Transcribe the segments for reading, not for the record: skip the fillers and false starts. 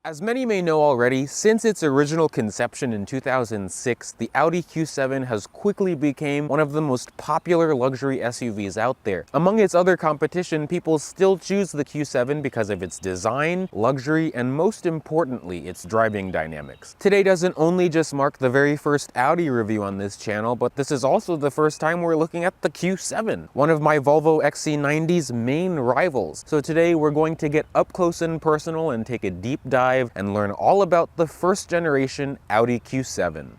As many may know already, since its original conception in 2006, the Audi Q7 has quickly become one of the most popular luxury SUVs out there. Among its other competition, people still choose the Q7 because of its design, luxury, and most importantly, its driving dynamics. Today doesn't only just mark the very first Audi review on this channel, but this is also the first time we're looking at the Q7, one of my Volvo XC90's main rivals. So today we're going to get up close and personal and take a deep dive and learn all about the first generation Audi Q7.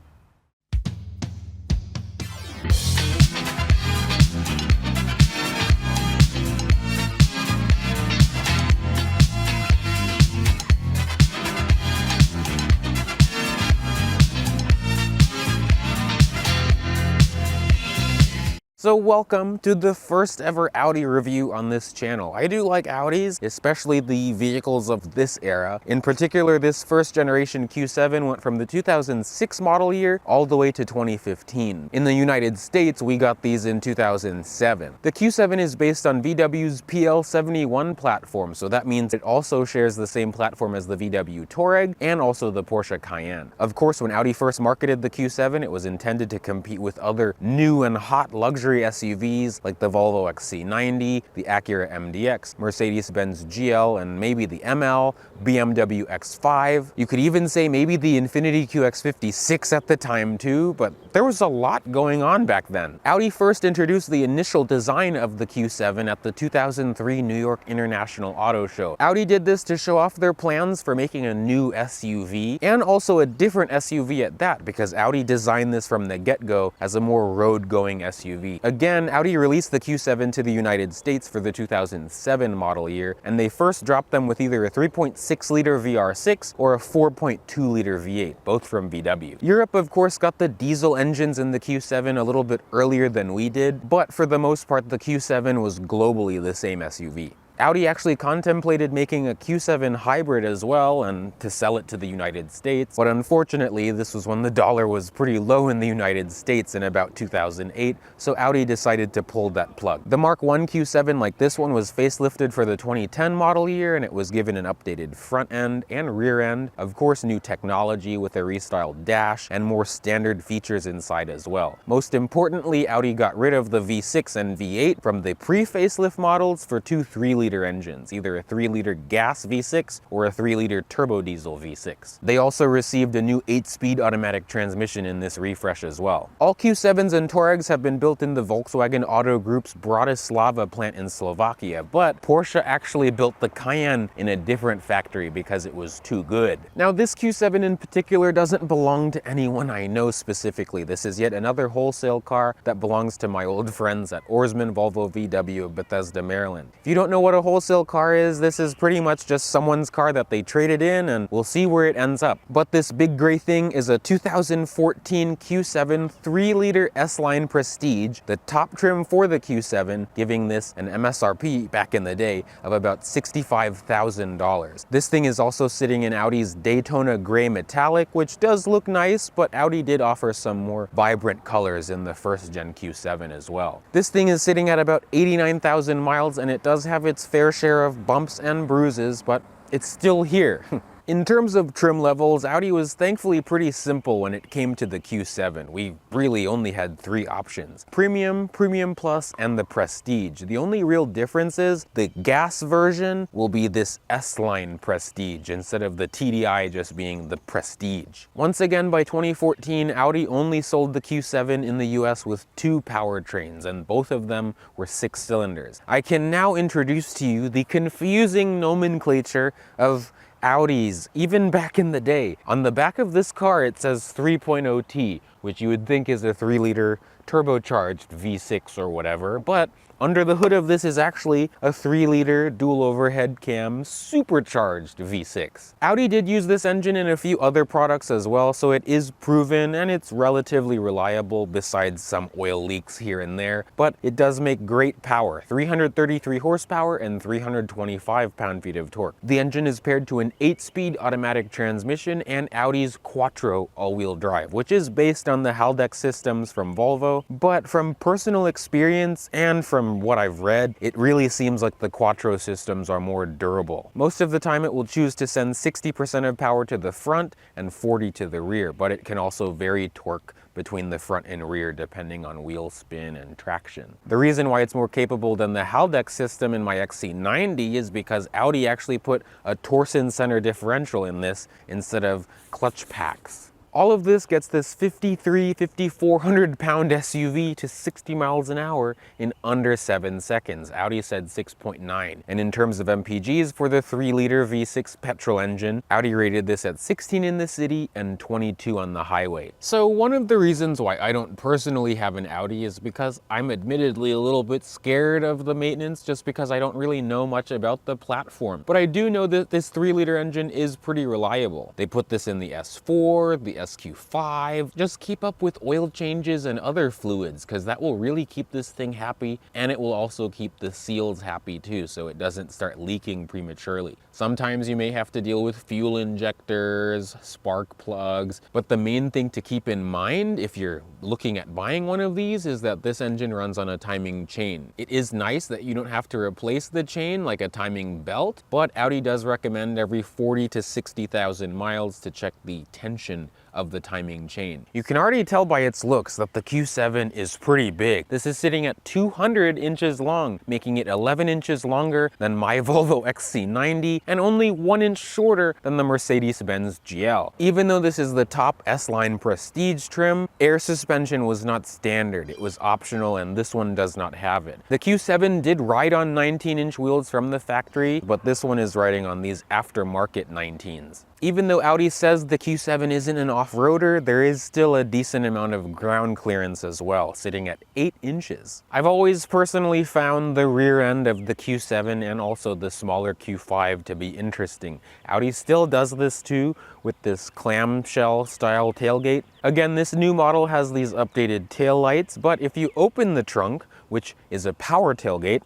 So welcome to the first ever Audi review on this channel. I do like Audis, especially the vehicles of this era. In particular, this first generation Q7 went from the 2006 model year all the way to 2015. In the United States, we got these in 2007. The Q7 is based on VW's PL71 platform, so that means it also shares the same platform as the VW Touareg and also the Porsche Cayenne. Of course, when Audi first marketed the Q7, it was intended to compete with other new and hot luxury SUVs like the Volvo XC90, the Acura MDX, Mercedes-Benz GL, and maybe the ML, BMW X5. You could even say maybe the Infiniti QX56 at the time too, but there was a lot going on back then. Audi first introduced the initial design of the Q7 at the 2003 New York International Auto Show. Audi did this to show off their plans for making a new SUV, and also a different SUV at that, because Audi designed this from the get-go as a more road-going SUV. Again, Audi released the Q7 to the United States for the 2007 model year, and they first dropped them with either a 3.6-liter VR6 or a 4.2-liter V8, both from VW. Europe, of course, got the diesel engines in the Q7 a little bit earlier than we did, but for the most part, the Q7 was globally the same SUV. Audi actually contemplated making a Q7 hybrid as well and to sell it to the United States, but unfortunately this was when the dollar was pretty low in the United States in about 2008, so Audi decided to pull that plug. The Mk1 Q7 like this one was facelifted for the 2010 model year, and it was given an updated front end and rear end, of course new technology with a restyled dash and more standard features inside as well. Most importantly, Audi got rid of the V6 and V8 from the pre-facelift models for two 3-liter engines, either a 3-liter gas V6 or a 3-liter turbo diesel V6. They also received a new 8-speed automatic transmission in this refresh as well. All Q7s and Touaregs have been built in the Volkswagen Auto Group's Bratislava plant in Slovakia, but Porsche actually built the Cayenne in a different factory because it was too good. Now this Q7 in particular doesn't belong to anyone I know specifically. This is yet another wholesale car that belongs to my old friends at Orsman Volvo VW of Bethesda, Maryland. If you don't know what a wholesale car is, this is pretty much just someone's car that they traded in, and we'll see where it ends up. But this big gray thing is a 2014 Q7 3-liter S-Line Prestige, the top trim for the Q7, giving this an MSRP back in the day of about $65,000. This thing is also sitting in Audi's Daytona Gray Metallic, which does look nice, but Audi did offer some more vibrant colors in the first gen Q7 as well. This thing is sitting at about 89,000 miles, and it does have its fair share of bumps and bruises, but it's still here. In terms of trim levels, Audi was thankfully pretty simple when it came to the Q7. We really only had 3 options: Premium, Premium Plus, and the Prestige. The only real difference is the gas version will be this S-Line Prestige instead of the TDI just being the Prestige. Once again, by 2014, Audi only sold the Q7 in the US with 2 powertrains, and both of them were 6 cylinders. I can now introduce to you the confusing nomenclature of Audis, even back in the day. On the back of this car it says 3.0T, which you would think is a 3-liter turbocharged V6 or whatever, but under the hood of this is actually a 3-liter dual overhead cam supercharged V6. Audi did use this engine in a few other products as well, so it is proven and it's relatively reliable besides some oil leaks here and there, but it does make great power, 333 horsepower and 325 pound-feet of torque. The engine is paired to an 8-speed automatic transmission and Audi's Quattro all-wheel drive, which is based on the Haldex systems from Volvo turbo, but from personal experience and from what I've read, it really seems like the Quattro systems are more durable. Most of the time it will choose to send 60% of power to the front and 40 to the rear, but it can also vary torque between the front and rear depending on wheel spin and traction. The reason why it's more capable than the Haldex system in my XC90 is because Audi actually put a torsion center differential in this instead of clutch packs. All of this gets this 5,400 pound SUV to 60 miles an hour in under 7 seconds. Audi said 6.9. And in terms of MPGs for the 3-liter V6 petrol engine, Audi rated this at 16 in the city and 22 on the highway. So one of the reasons why I don't personally have an Audi is because I'm admittedly a little bit scared of the maintenance just because I don't really know much about the platform. But I do know that this 3-liter engine is pretty reliable. They put this in the S4, the SQ5, just keep up with oil changes and other fluids because that will really keep this thing happy, and it will also keep the seals happy too so it doesn't start leaking prematurely. Sometimes you may have to deal with fuel injectors, spark plugs, but the main thing to keep in mind if you're looking at buying one of these is that this engine runs on a timing chain. It is nice that you don't have to replace the chain like a timing belt, but Audi does recommend every 40 to 60,000 miles to check the tension of the timing chain. You can already tell by its looks that the Q7 is pretty big. This is sitting at 200 inches long, making it 11 inches longer than my Volvo XC90 and only 1 inch shorter than the Mercedes-Benz GL. Even though this is the top S-Line Prestige trim, air suspension was not standard. It was optional, and this one does not have it. The Q7 did ride on 19-inch wheels from the factory, but this one is riding on these aftermarket 19s. Even though Audi says the Q7 isn't an off-roader, there is still a decent amount of ground clearance as well, sitting at 8 inches. I've always personally found the rear end of the Q7 and also the smaller Q5 to be interesting. Audi still does this too, with this clamshell style tailgate. Again, this new model has these updated tail lights, but if you open the trunk, which is a power tailgate,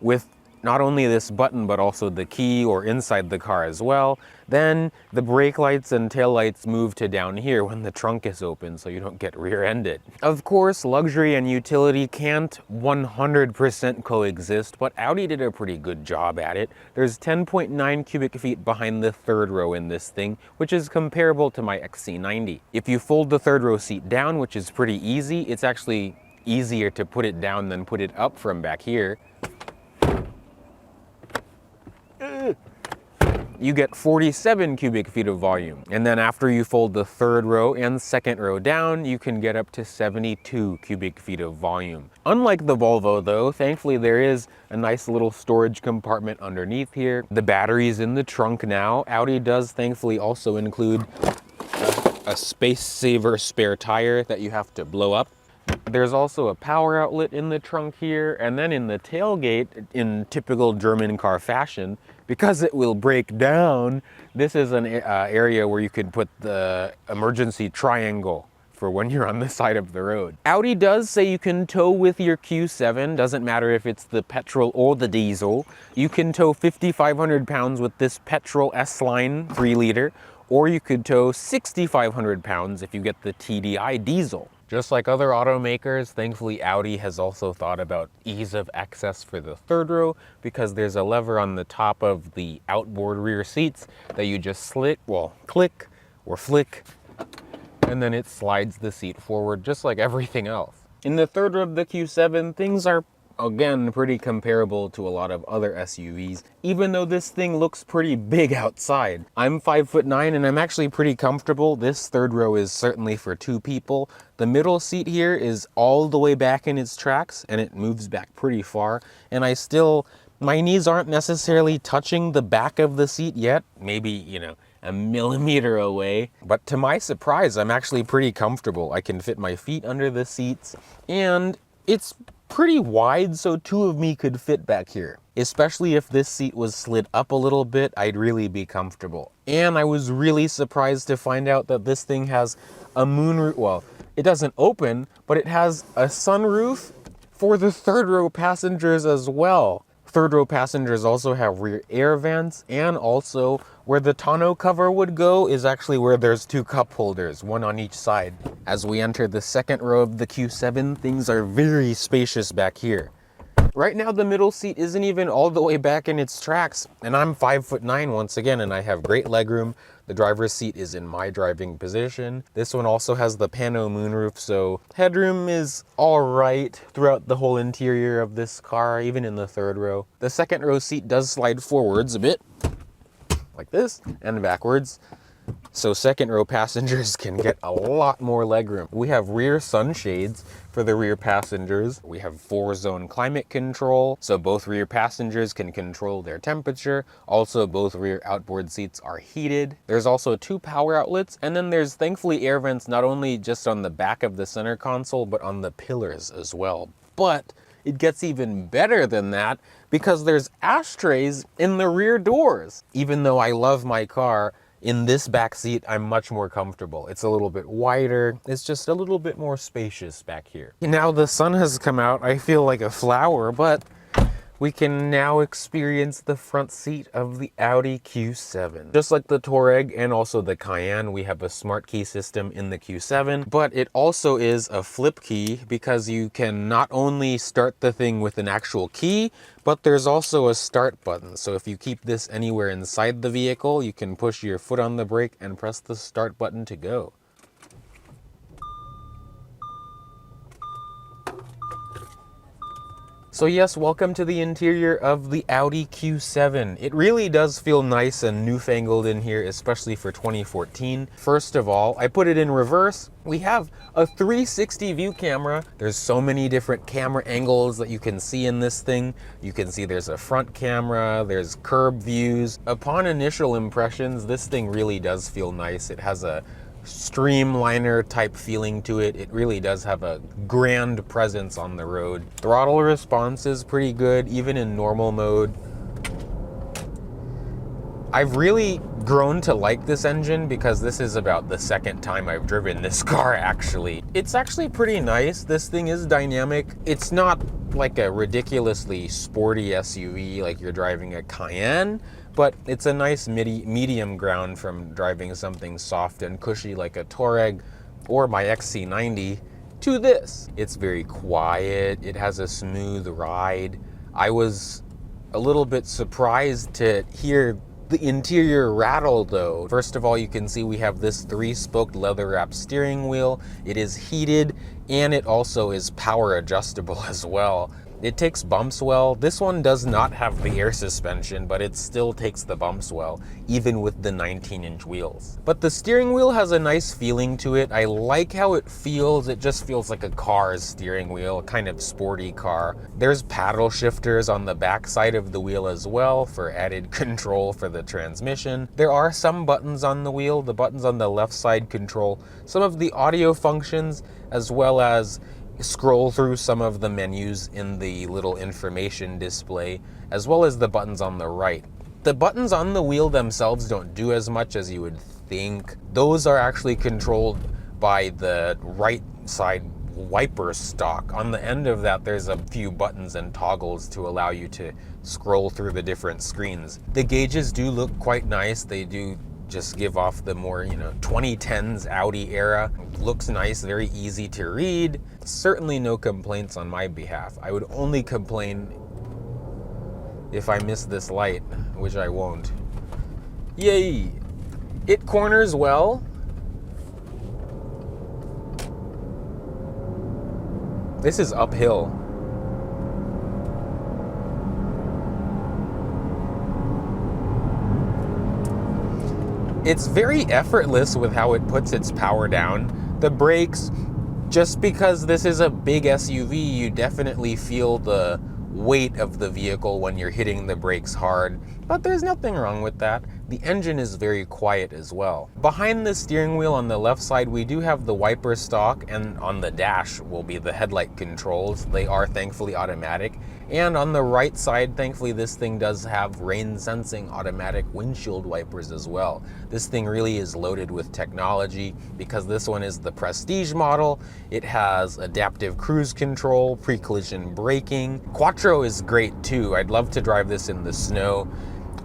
with not only this button but also the key or inside the car as well, then the brake lights and tail lights move to down here when the trunk is open so you don't get rear-ended. Of course, luxury and utility can't 100% coexist, but Audi did a pretty good job at it. There's 10.9 cubic feet behind the third row in this thing, which is comparable to my XC90. If you fold the third row seat down, which is pretty easy, it's actually easier to put it down than put it up from back here. You get 47 cubic feet of volume. And then after you fold the third row and second row down, you can get up to 72 cubic feet of volume. Unlike the Volvo though, thankfully there is a nice little storage compartment underneath here. The battery's in the trunk now. Audi does thankfully also include a space saver spare tire that you have to blow up. There's also a power outlet in the trunk here, and then in the tailgate, in typical German car fashion, because it will break down, this is an area where you could put the emergency triangle for when you're on the side of the road. Audi does say you can tow with your Q7, doesn't matter if it's the petrol or the diesel. You can tow 5,500 pounds with this petrol S-Line 3-liter, or you could tow 6,500 pounds if you get the TDI diesel. Just like other automakers, thankfully Audi has also thought about ease of access for the third row, because there's a lever on the top of the outboard rear seats that you just click or flick, and then it slides the seat forward just like everything else. In the third row of the Q7, things are again pretty comparable to a lot of other SUVs, even though this thing looks pretty big outside. I'm 5'9" and I'm actually pretty comfortable. This third row is certainly for 2 people. The middle seat here is all the way back in its tracks and it moves back pretty far, and my knees aren't necessarily touching the back of the seat yet, maybe, a millimeter away. But to my surprise, I'm actually pretty comfortable. I can fit my feet under the seats, and it's pretty wide, so 2 of me could fit back here. Especially if this seat was slid up a little bit, I'd really be comfortable. And I was really surprised to find out that this thing has a moonroof. Well, it doesn't open, but it has a sunroof for the third row passengers as well. Third row passengers also have rear air vents, and also where the tonneau cover would go is actually where there's two cup holders, one on each side. As we enter the second row of the Q7, things are very spacious back here. Right now, the middle seat isn't even all the way back in its tracks, and I'm 5'9" once again, and I have great legroom. The driver's seat is in my driving position. This one also has the pano moonroof, so headroom is all right throughout the whole interior of this car, even in the third row. The second row seat does slide forwards a bit, like this, and backwards. So second row passengers can get a lot more legroom. We have rear sunshades for the rear passengers. We have 4-zone climate control, so both rear passengers can control their temperature. Also, both rear outboard seats are heated. There's also 2 power outlets, and then there's thankfully air vents not only just on the back of the center console, but on the pillars as well. But it gets even better than that because there's ashtrays in the rear doors. Even though I love my car, in this back seat, I'm much more comfortable. It's a little bit wider. It's just a little bit more spacious back here. Now the sun has come out. I feel like a flower, but we can now experience the front seat of the Audi Q7. Just like the Touareg and also the Cayenne, we have a smart key system in the Q7, but it also is a flip key because you can not only start the thing with an actual key, but there's also a start button. So if you keep this anywhere inside the vehicle, you can push your foot on the brake and press the start button to go. So yes, welcome to the interior of the Audi Q7. It really does feel nice and newfangled in here, especially for 2014. First of all, I put it in reverse. We have a 360 view camera. There's so many different camera angles that you can see in this thing. You can see there's a front camera, there's curb views. Upon initial impressions, this thing really does feel nice. It has a streamliner type feeling to it. It really does have a grand presence on the road. Throttle response is pretty good, even in normal mode. I've really grown to like this engine because this is about the second time I've driven this car actually. It's actually pretty nice. This thing is dynamic. It's not like a ridiculously sporty SUV like you're driving a Cayenne, but it's a nice medium ground from driving something soft and cushy like a Touareg or my XC90 to this. It's very quiet. It has a smooth ride. I was a little bit surprised to hear the interior rattle though. First of all, you can see we have this 3-spoked leather-wrapped steering wheel. It is heated and it also is power adjustable as well. It takes bumps well. This one does not have the air suspension, but it still takes the bumps well, even with the 19-inch wheels. But the steering wheel has a nice feeling to it. I like how it feels. It just feels like a car's steering wheel, kind of sporty car. There's paddle shifters on the back side of the wheel as well for added control for the transmission. There are some buttons on the wheel. The buttons on the left side control some of the audio functions, as well as scroll through some of the menus in the little information display, as well as the buttons on the right. The buttons on the wheel themselves don't do as much as you would think. Those are actually controlled by the right side wiper stalk. On the end of that, there's a few buttons and toggles to allow you to scroll through the different screens. The gauges do look quite nice. They do just give off the more, 2010s Audi era. Looks nice, very easy to read. Certainly no complaints on my behalf. I would only complain if I miss this light, which I won't. Yay! It corners well. This is uphill. It's very effortless with how it puts its power down. The brakes, just because this is a big SUV, you definitely feel the weight of the vehicle when you're hitting the brakes hard, but there's nothing wrong with that. The engine is very quiet as well. Behind the steering wheel on the left side, we do have the wiper stalk, and on the dash will be the headlight controls. They are thankfully automatic. And on the right side, thankfully this thing does have rain sensing automatic windshield wipers as well. This thing really is loaded with technology because this one is the Prestige model. It has adaptive cruise control, pre-collision braking. Quattro is great too. I'd love to drive this in the snow.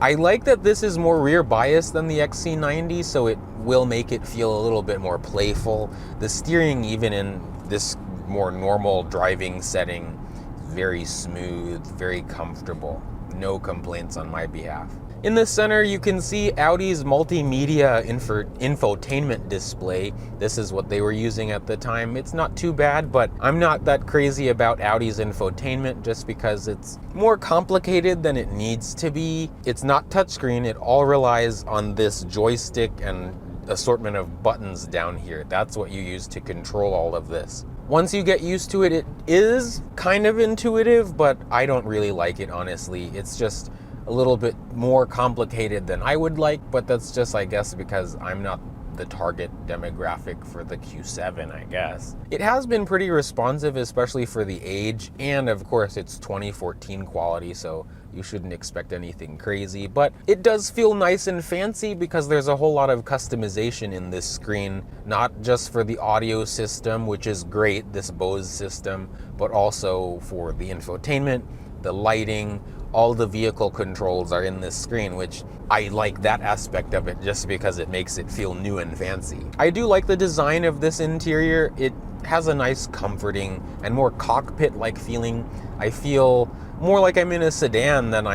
I like that this is more rear biased than the XC90, so it will make it feel a little bit more playful. The steering, even in this more normal driving setting, very smooth, very comfortable. No complaints on my behalf. In the center, you can see Audi's multimedia infotainment display. This is what they were using at the time. It's not too bad, but I'm not that crazy about Audi's infotainment just because it's more complicated than it needs to be. It's not touchscreen. It all relies on this joystick and assortment of buttons down here. That's what you use to control all of this. Once you get used to it, it is kind of intuitive, but I don't really like it, honestly. It's just a little bit more complicated than I would like, but that's just, I guess, because I'm not the target demographic for the Q7, I guess. It has been pretty responsive, especially for the age, and of course it's 2014 quality, so you shouldn't expect anything crazy, but it does feel nice and fancy because there's a whole lot of customization in this screen, not just for the audio system, which is great, this Bose system, but also for the infotainment, the lighting. All the vehicle controls are in this screen, which I like that aspect of it just because it makes it feel new and fancy. I do like the design of this interior. It has a nice comforting and more cockpit-like feeling. I feel more like I'm in a sedan than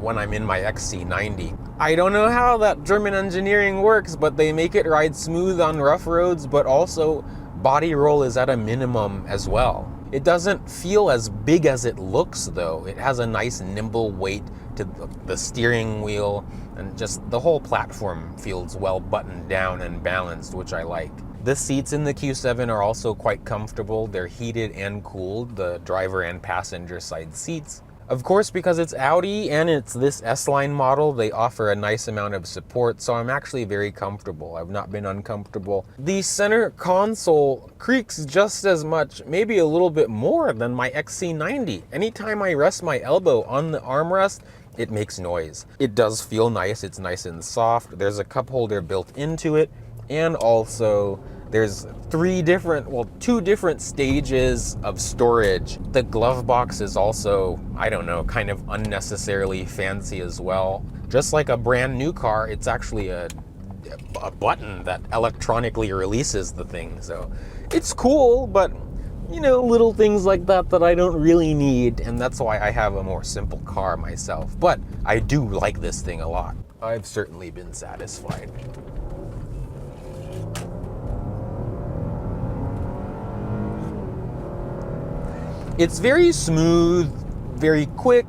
when I'm in my XC90. I don't know how that German engineering works, but they make it ride smooth on rough roads, but also body roll is at a minimum as well. It doesn't feel as big as it looks though. It has a nice nimble weight to the steering wheel, and just the whole platform feels well buttoned down and balanced, which I like. The seats in the Q7 are also quite comfortable. They're heated and cooled, the driver and passenger side seats. Of course, because it's Audi and it's this S-Line model, they offer a nice amount of support, so I'm actually very comfortable. I've not been uncomfortable. The center console creaks just as much, maybe a little bit more than my XC90. Anytime I rest my elbow on the armrest, it makes noise. It does feel nice, it's nice and soft. There's a cup holder built into it, and also there's two different stages of storage. The glove box is also, I don't know, kind of unnecessarily fancy as well. Just like a brand new car, it's actually a button that electronically releases the thing. So it's cool, but you know, little things like that I don't really need, and that's why I have a more simple car myself. But I do like this thing a lot. I've certainly been satisfied. It's very smooth, very quick.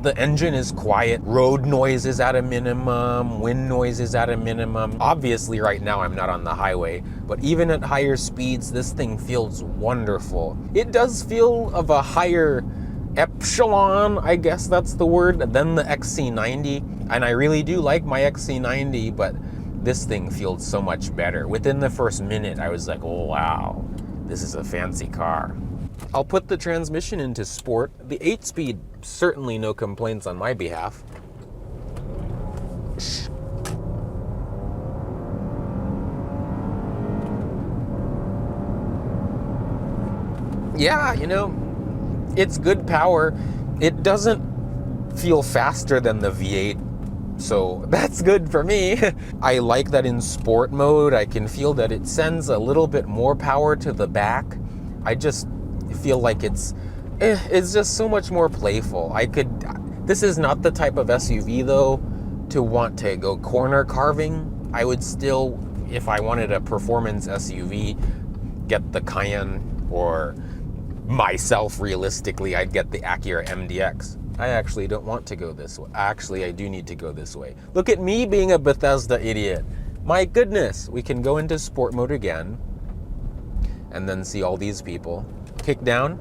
The engine is quiet. Road noise is at a minimum. Wind noise is at a minimum. Obviously, right now I'm not on the highway, but even at higher speeds, this thing feels wonderful. It does feel of a higher echelon, I guess that's the word, than the XC90. And I really do like my XC90, but this thing feels so much better. Within the first minute, I was like, oh wow, this is a fancy car. I'll put the transmission into sport. The 8-speed, certainly no complaints on my behalf. Yeah, you know, it's good power. It doesn't feel faster than the V8, so that's good for me. I like that in sport mode, I can feel that it sends a little bit more power to the back. I just feel like it's just so much more playful. This is not the type of SUV though to want to go corner carving. I would still, if I wanted a performance SUV, get the Cayenne, or myself realistically, I'd get the Acura MDX. I actually don't want to go this way. Actually, I do need to go this way. Look at me being a Bethesda idiot. My goodness, we can go into sport mode again and then see all these people. Kick down.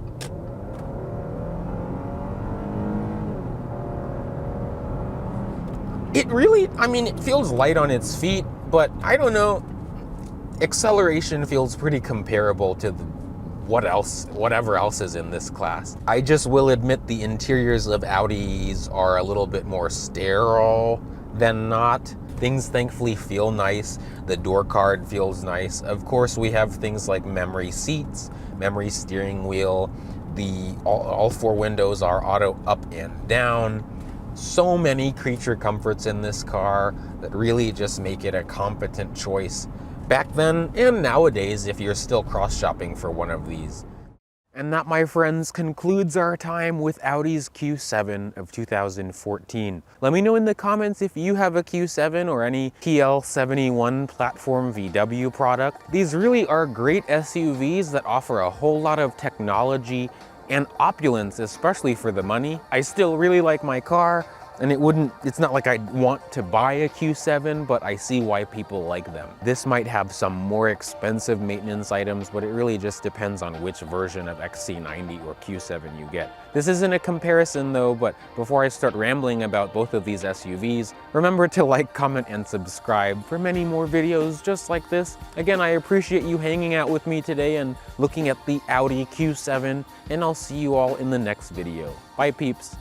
It really, I mean, it feels light on its feet, but I don't know, acceleration feels pretty comparable to whatever else is in this class. I just will admit the interiors of Audis are a little bit more sterile than not. Things thankfully feel nice. The door card feels nice. Of course, we have things like memory seats, memory steering wheel. All four windows are auto up and down. So many creature comforts in this car that really just make it a competent choice back then and nowadays if you're still cross-shopping for one of these. And that, my friends, concludes our time with Audi's Q7 of 2014. Let me know in the comments if you have a Q7 or any TL71 platform VW product. These really are great SUVs that offer a whole lot of technology and opulence, especially for the money. I still really like my car, and it's not like I want to buy a Q7, but I see why people like them. This might have some more expensive maintenance items, but it really just depends on which version of XC90 or Q7 you get. This isn't a comparison though, but before I start rambling about both of these SUVs, remember to like, comment, and subscribe for many more videos just like this. Again, I appreciate you hanging out with me today and looking at the Audi Q7, and I'll see you all in the next video. Bye, peeps.